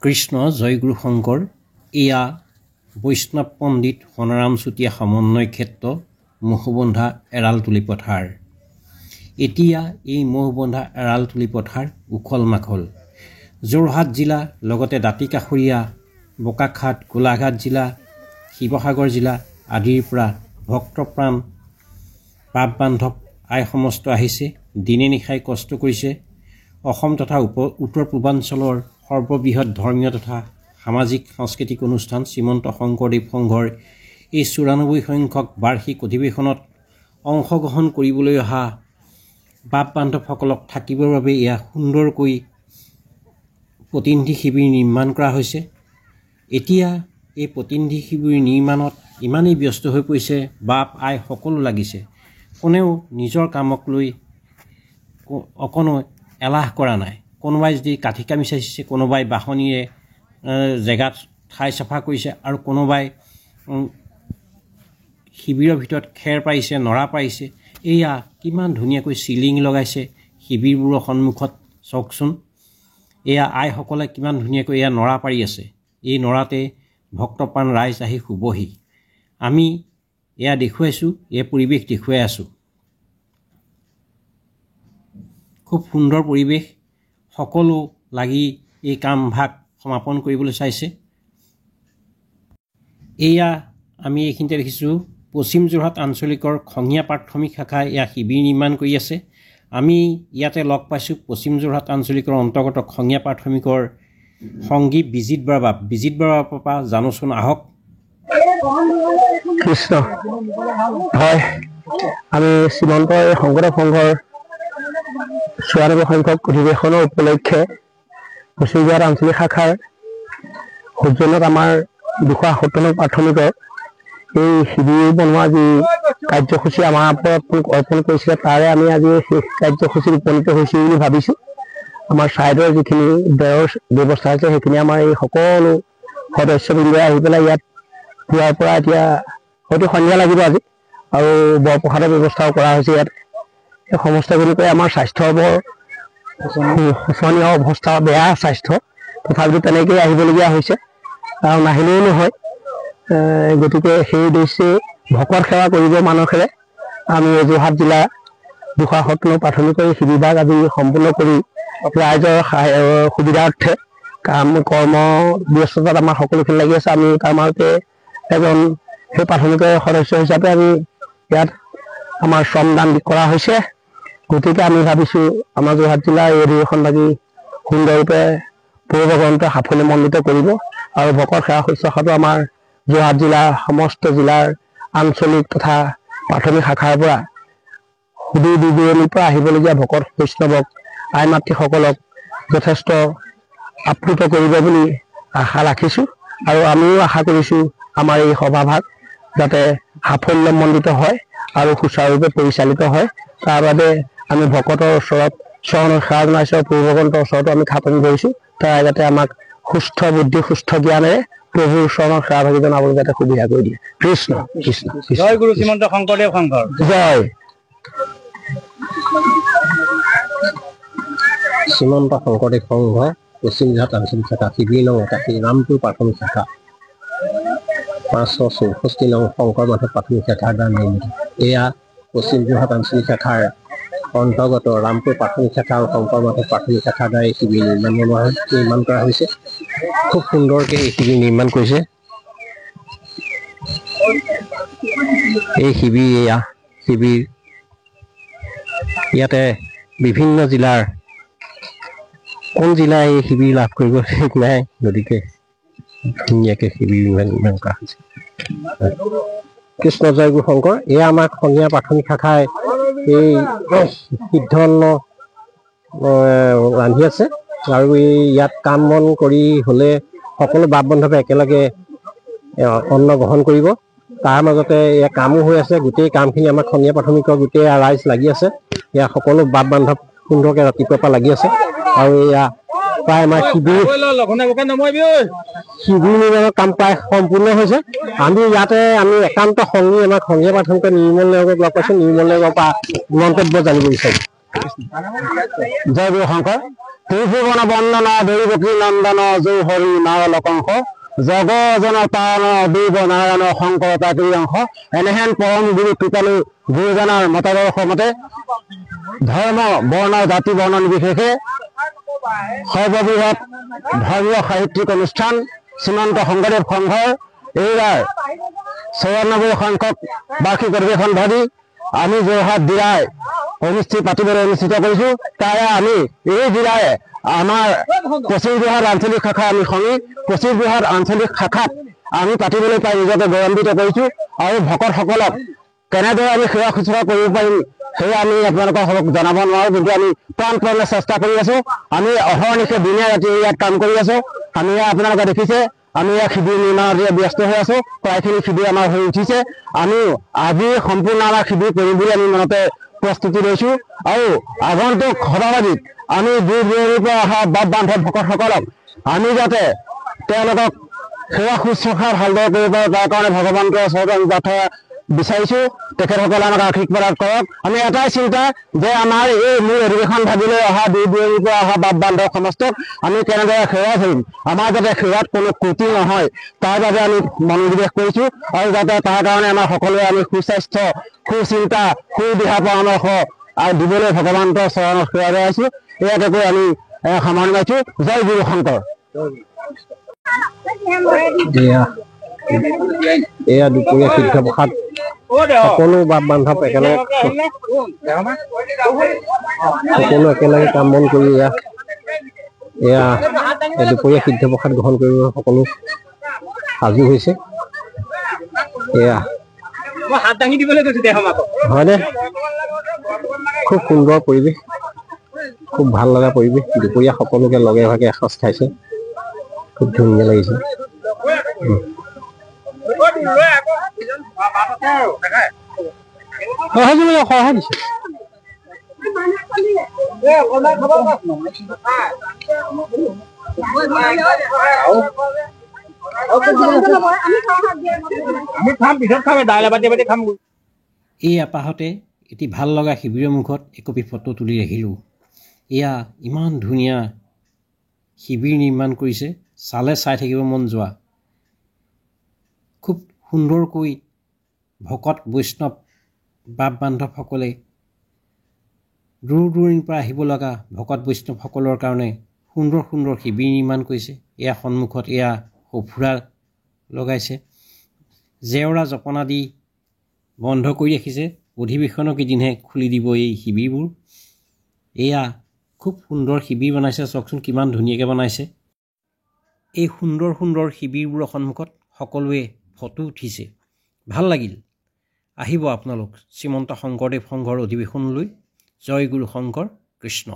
কৃষ্ণ জয়গুৰু শংকৰ এয়া বৈষ্ণৱ পণ্ডিত সোণাৰাম চুতীয়া সমন্বয় ক্ষেত্ৰ মহবন্ধা এৰালতুলি পথাৰ। এতিয়া এই মহবন্ধা এৰালতুলি পথাৰ উখল মাখল। যোৰহাট জিলা লগতে দাঁতিকাষৰীয়া বোকাখাট গোলাঘাট জিলা শিৱসাগৰ জিলা আদিৰ পৰা ভক্তপ্ৰাণ পাপ বান্ধৱ আই সমস্ত আহিছে। দিনে নিশাই কষ্ট কৰিছে। অসম তথা উত্তৰ পূৰ্বাঞ্চলৰ সৰ্ববৃহৎ ধৰ্মীয় তথা সামাজিক সাংস্কৃতিক অনুষ্ঠান শ্ৰীমন্ত শংকৰদেৱ সংঘৰ এই ৯৪ সংখ্যক বাৰ্ষিক অধিৱেশনত অংশগ্ৰহণ কৰিবলৈ অহা বাপ বান্ধৱসকলক থাকিবৰ বাবে এয়া সুন্দৰকৈ প্ৰতিনিধি শিবিৰ নিৰ্মাণ কৰা হৈছে। এতিয়া এই প্ৰতিনিধি শিবিৰ নিৰ্মাণত ইমানেই ব্যস্ত হৈ পৰিছে, বাপ আই সকলো লাগিছে। কোনেও নিজৰ কামক লৈ অকণো এলাহ কৰা নাই। কোনোবাই যদি কাঠি কামি চাইছে, কোনোবাই বাঁহনীৰে জেগাত ঠাই চাফা কৰিছে আৰু কোনোবাই শিবিৰৰ ভিতৰত খেৰ পাৰিছে, নৰা পাৰিছে। এয়া কিমান ধুনীয়াকৈ চিলিং লগাইছে শিবিৰবোৰৰ সন্মুখত চাওকচোন। এয়া আইসকলে কিমান ধুনীয়াকৈ এয়া নৰা পাৰি আছে। এই নৰাতে ভক্তপ্ৰাণ ৰাইজ আহি শুবহি। আমি এয়া দেখুৱাইছোঁ, এই পৰিৱেশ দেখুৱাই আছোঁ। খুব সুন্দৰ পৰিৱেশ। সকলো লাগি এই কামভাগ সমাপন কৰিবলৈ চাইছে। এয়া আমি এইখিনিতে দেখিছোঁ পশ্চিম যোৰহাট আঞ্চলিকৰ খঙীয়া প্ৰাথমিক শাখাই এয়া শিবিৰ নিৰ্মাণ কৰি আছে। আমি ইয়াতে লগ পাইছোঁ পশ্চিম যোৰহাট আঞ্চলিকৰ অন্তৰ্গত খঙীয়া প্ৰাথমিকৰ সংগী বিজিত বৰা। বিজিত বৰাৰ পৰা জানোচোন, আহক। কৃষ্ণ হয়, আমি শ্ৰীমন্ত শংকৰদেৱ সংঘৰ ৯৪ সংখ্যক অধিৱেশনৰ উপলক্ষে পশ্চিম যোৰহাট আঞ্চলিক শাখাৰ সৌজন্যত আমাৰ ২৭৭ প্ৰাথমিকৰ এই শিবিৰ বনোৱা যি কাৰ্যসূচী আমাৰ ওপৰত অৰ্পণ কৰিছিলে, তাৰে আমি আজি শেষ কাৰ্যসূচীত উপনীত হৈছোঁ বুলি ভাবিছোঁ। আমাৰ ছাইডৰ যিখিনি বেৰৰ ব্যৱস্থা আছে সেইখিনি আমাৰ এই সকলো সদস্যবৃন্দই আহি পেলাই ইয়াত পুৱাৰ পৰা এতিয়া হয়তো সন্ধিয়া লাগিব আজি, আৰু বৰপ্ৰসাদৰ ব্যৱস্থাও কৰা হৈছে ইয়াত। এই সমস্তখিনিকৈ আমাৰ স্বাস্থ্য বৰ শোচনীয় অৱস্থা, বেয়া স্বাস্থ্য, তথাপিতো তেনেকেই আহিবলগীয়া হৈছে আৰু নাহিলেও নহয়। গতিকে সেই উদ্দেশ্যে ভকত সেৱা কৰিব মানসেৰে আমি যোৰহাট জিলা ২৭৭ প্ৰাথমিকৰ শিবিৰভাগ আজি সম্পূৰ্ণ কৰি ৰাইজৰ সুবিধাৰ্থে কৰ্ম ব্যস্ততাত আমাৰ সকলোখিনি লাগি আছে। আমি তাৰ মাজতে এজন সেই প্ৰাথমিকৰ সদস্য হিচাপে আমি ইয়াত আমাৰ শ্ৰমদান কৰা হৈছে। গতিকে আমি ভাবিছোঁ আমাৰ যোৰহাট জিলাৰ এই অধিৱেশন লাগি সুন্দৰৰূপে পূৰ্বগ্ৰন্থ সাফল্যমণ্ডিত কৰিব আৰু ভকত সেৱা শুশ্ৰূষাটো আমাৰ যোৰহাট জিলাৰ সমস্ত জিলাৰ আঞ্চলিক তথা প্ৰাথমিক শাখাৰ পৰা সুদূৰ দূৰণিৰ পৰা আহিবলগীয়া ভকত বৈষ্ণৱক আই মাতৃসকলক যথেষ্ট আপ্লুত কৰিব বুলি আশা ৰাখিছোঁ। আৰু আমিও আশা কৰিছোঁ আমাৰ এই সভাভাগ যাতে সাফল্যমণ্ডিত হয় আৰু সুচাৰুৰূপে পৰিচালিত হয়। তাৰ বাবে আমি ভকতৰ ওচৰত চৰণৰ সেৱা জনাইছোঁ আৰু পূৰ্বগ্ৰন্থৰ ওচৰতো আমি খাটনি কৰিছোঁ, তাৰ যাতে আমাক সুস্থ বুদ্ধি সুস্থ জ্ঞানেৰে প্ৰভুৰ চৰণৰ সেৱা ভাগি জনাবলৈ যাতে সুবিধা কৰি দিয়ে। কৃষ্ণ কৃষ্ণ। জয় গুৰু শ্ৰীমন্ত শংকৰদেৱ সংঘৰ জয়। শ্ৰীমন্ত শংকৰদেৱ সংঘ পশ্চিম যোৰহাট আঞ্চলিক শাখা শিবিৰ নং ৮১ ৰামপুৰ প্ৰাথমিক শাখা ৫৬৪ নং শংকৰ মাধৱ প্ৰাথমিক শাখাৰ দ্বাৰা নিৰ্মিত। এয়া পশ্চিম যোৰহাট আঞ্চলিক শাখাৰ অন্তৰ্গত ৰামপুৰ প্ৰাথমিক শাখা আৰু শংকৰ মাধৱ প্ৰাথমিক শাখাৰ দ্বাৰা এই শিবিৰ নিৰ্মাণ কৰা হৈছে। খুব সুন্দৰকৈ এই শিবিৰ নিৰ্মাণ কৰিছে। এই শিবিৰ ইয়াতে বিভিন্ন জিলাৰ কোন জিলাই এই শিবিৰ লাভ কৰিব ঠিক নাই, গতিকে ধুনীয়াকৈ শিবিৰ নিৰ্মাণ কৰা হৈছে। কৃষ্ণ জয় গুৰু শংকৰ। এয়া আমাৰ খঙীয়া প্ৰাথমিক শাখাই এই সিদ্ধ অন্ন ৰান্ধি আছে আৰু ইয়াত কাম বন কৰি হ'লে সকলো বাপ বান্ধৱে একেলগে অন্ন গ্ৰহণ কৰিব। তাৰ মাজতে এয়া কামো হৈ আছে। গোটেই কামখিনি আমাৰ খঙীয়া প্ৰাথমিকৰ গোটেই ৰাইজ লাগি আছে। এয়া সকলো বাপ বান্ধৱ সুন্দৰকৈ ৰাতিপুৱাৰ পৰা লাগি আছে। আৰু এয়া প্ৰায় আমাৰ শিবিৰ নিৰ্মাণৰ কাম প্ৰায় সম্পূৰ্ণ হৈছে। আমি একান্ত সংগী আমাৰ খঙীয়া প্ৰাথমিকৰ নিৰ্মল নেওগক লগ পাইছোঁ। নিৰ্মল নেওগৰ পৰা মন্তব্য জানিব বিচাৰিছোঁ। জয় গুৰু শংকৰ। ত্ৰিভুৱন বন্দন দৈৱকী নন্দন জৌ হৰি নাৰ লকংশ জগজন পাৱন দৈৱ নাৰায়ণ শংকৰ তাকৰি অংশ। এনেহেন পৰম গুৰু কৃপালু গুৰুজনাৰ মতাদৰ্শ মতে ধৰ্ম বৰ্ণ জাতি বৰ্ণ নিৰ্বিশেষে সৰ্ববৃহৎ ধৰ্মীয় সাহিত্যিক অনুষ্ঠান শ্ৰীমন্ত শংকৰদেৱ সংঘৰ এইবাৰ 94 সংখ্যক বাৰ্ষিক অধিৱেশন ভাবি আমি যোৰহাট জিলাই পাতিবলৈ অনুষ্ঠিত কৰিছো। তাৰে আমি এই জিলাৰে আমাৰ পশ্চিম যোৰহাট আঞ্চলিক শাখা আমি সংগী পশ্চিম যোৰহাট আঞ্চলিক শাখাত আমি পাতিবলৈ পাই নিজকে গৌৰৱান্বিত কৰিছো। আৰু ভকতসকলক কেনেদৰে আমি সেৱা শুশ্ৰূষা কৰিব পাৰিম সেয়া আমি আপোনালোকক জনাব নোৱাৰো, কিন্তু আমি প্ৰাণপণে চেষ্টা কৰি আছো। আমি অহৰ্নিশে দিনে ৰাতি ইয়াত কাম কৰি আছো। আমি আপোনালোকে দেখিছে আমি ইয়াত শিবিৰ নিৰ্মাণত ব্যস্ত হৈ আছো। প্ৰায়খিনি শিবিৰ আমাৰ হৈ উঠিছে। আমি আজি সম্পূৰ্ণ আমাৰ শিবিৰ কৰিম বুলি আমি মনতে প্ৰস্তুতি লৈছো। আৰু আগন্তুক সভাবাদীত আমি দূৰ দূৰণিৰ পৰা অহা বাপ বান্ধৱ ভকতসকলক আমি যাতে তেওঁলোকক সেৱা শুশ্ৰূষা ভালদৰে কৰিব পাৰোঁ তাৰ কাৰণে ভগৱানৰ ওচৰত আমি প্ৰাৰ্থনা বিচাৰিছো। তেখেতসকলে আমাক আশীৰ্বাদ প্ৰদান কৰক। আমি এটাই চিন্তা যে আমাৰ এই মূল অধিৱেশন ভাবিলৈ অহা দূৰ দূৰণিৰ পৰা অহা বাপ বান্ধৱ সমস্তক আমি কেনেদৰে সেৱা কৰিম, আমাৰ যাতে সেৱাত কোনো ক্ৰুটি নহয় তাৰ বাবে আমি মনোনিৱেশ কৰিছো। আৰু যাতে তাৰ কাৰণে আমাৰ সকলোৱে আমি সুস্বাস্থ্য সুচিন্তা সুদিহা পৰামৰ্শ আৰু দিবলৈ ভগৱানৰ চৰণত সেৱা জনাইছো। ইয়াকে কৈ আমি সামৰণি মাৰিছো। জয় গুৰু শংকৰ। এয়া দুপৰীয়া সিদ্ধ প্ৰসাদ সকলো বাপ বান্ধৱ একেলগে কাম বন কৰি এয়া দুপৰীয়া সিদ্ধ প্ৰসাদ গ্ৰহণ কৰিব সকলো সাজু হৈছে। এয়া হয়নে খুব সুন্দৰ পৰিৱেশ, খুব ভাল লগা পৰিৱেশ। দুপৰীয়া সকলোকে লগে ভাগে এসাঁজ খাইছে, খুব ধুনীয়া লাগিছে। সহায় দিছে। এই এপাহতে এটি ভাল লগা শিবিৰৰ মুখত একপি ফটো তুলি ৰাখিলোঁ। এয়া ইমান ধুনীয়া শিবিৰ নিৰ্মাণ কৰিছে, চালে চাই থাকিব মন যোৱা। খুব সুন্দৰকৈ ভকত বৈষ্ণৱ বাপ বান্ধৱসকলে দূৰ দূৰণিৰ পৰা আহিব লগা ভকত বৈষ্ণৱসকলৰ কাৰণে সুন্দৰ সুন্দৰ শিবিৰ নিৰ্মাণ কৰিছে। এয়া সন্মুখত এয়া সঁফুৰা লগাইছে, জেওৰা জপনা দি বন্ধ কৰি ৰাখিছে। অধিৱেশনৰ কেইদিনহে খুলি দিব এই শিবিৰবোৰ। এয়া খুব সুন্দৰ শিবিৰ বনাইছে, চাওকচোন কিমান ধুনীয়াকৈ বনাইছে। এই সুন্দৰ সুন্দৰ শিবিৰবোৰৰ সন্মুখত সকলোৱে ফটো উঠিছে, ভাল লাগিল। আহিব আপোনালোক শ্ৰীমন্ত শংকৰদেৱ সংঘৰ অধিৱেশনলৈ। জয় গুৰু শংকৰ কৃষ্ণ।